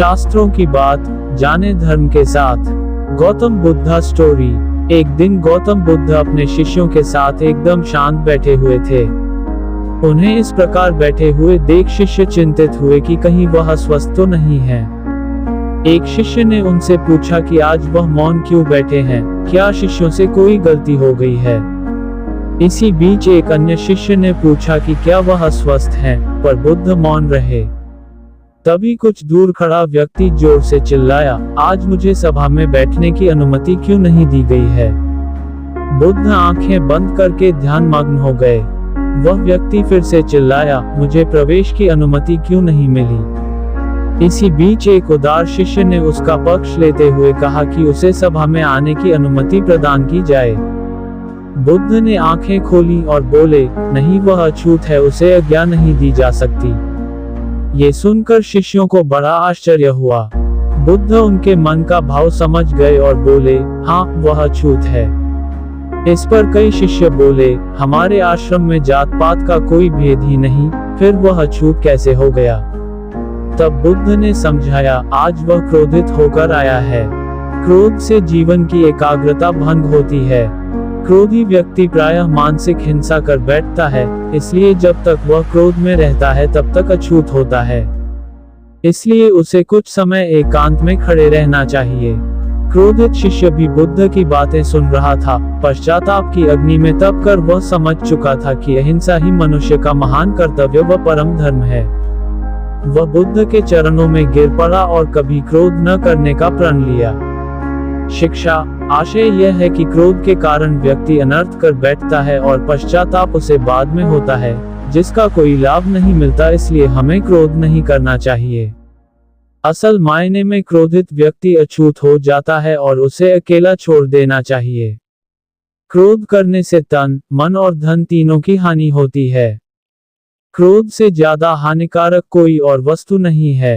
शास्त्रों की बात जाने धर्म के साथ। गौतम बुद्धा स्टोरी। एक दिन गौतम बुद्ध अपने शिष्यों के साथ एकदम शांत बैठे हुए थे। उन्हें इस प्रकार बैठे हुए देख शिष्य चिंतित हुए कि कहीं वह अस्वस्थ तो नहीं है। एक शिष्य ने उनसे पूछा कि आज वह मौन क्यों बैठे हैं, क्या शिष्यों से कोई गलती हो गई है। इसी बीच एक अन्य शिष्य ने पूछा कि क्या वह अस्वस्थ हैं, पर बुद्ध मौन रहे। तभी कुछ दूर खड़ा व्यक्ति जोर से चिल्लाया, आज मुझे सभा में बैठने की अनुमति क्यों नहीं दी गई है। बुद्ध आंखें बंद करके ध्यानमग्न हो गए। वह व्यक्ति फिर से चिल्लाया, मुझे प्रवेश की अनुमति क्यों नहीं मिली। इसी बीच एक उदार शिष्य ने उसका पक्ष लेते हुए कहा कि उसे सभा में आने की अनुमति प्रदान की जाए। बुद्ध ने आंखें खोली और बोले, नहीं, वह अछूत है, उसे आज्ञा नहीं दी जा सकती। ये सुनकर शिष्यों को बड़ा आश्चर्य हुआ। बुद्ध उनके मन का भाव समझ गए और बोले, हाँ, वह अछूत है। इस पर कई शिष्य बोले, हमारे आश्रम में जात पात का कोई भेद ही नहीं, फिर वह अछूत कैसे हो गया। तब बुद्ध ने समझाया, आज वह क्रोधित होकर आया है। क्रोध से जीवन की एकाग्रता भंग होती है। क्रोधी व्यक्ति प्रायः मानसिक हिंसा कर बैठता है, इसलिए जब तक वह क्रोध में रहता है तब तक अछूत होता है। इसलिए उसे कुछ समय एकांत में खड़े रहना चाहिए। क्रोधित शिष्य भी बुद्ध की बातें सुन रहा था। पश्चाताप की अग्नि में तप कर वह समझ चुका था कि अहिंसा ही मनुष्य का महान कर्तव्य व परम धर्म है। वह बुद्ध के चरणों में गिर पड़ा और कभी क्रोध न करने का प्रण लिया। शिक्षा। आशय यह है कि क्रोध के कारण व्यक्ति अनर्थ कर बैठता है और पश्चाताप उसे बाद में होता है, जिसका कोई लाभ नहीं मिलता। इसलिए हमें क्रोध नहीं करना चाहिए। असल मायने में क्रोधित व्यक्ति अछूत हो जाता है और उसे अकेला छोड़ देना चाहिए। क्रोध करने से तन, मन और धन तीनों की हानि होती है। क्रोध से ज्यादा हानिकारक कोई और वस्तु नहीं है।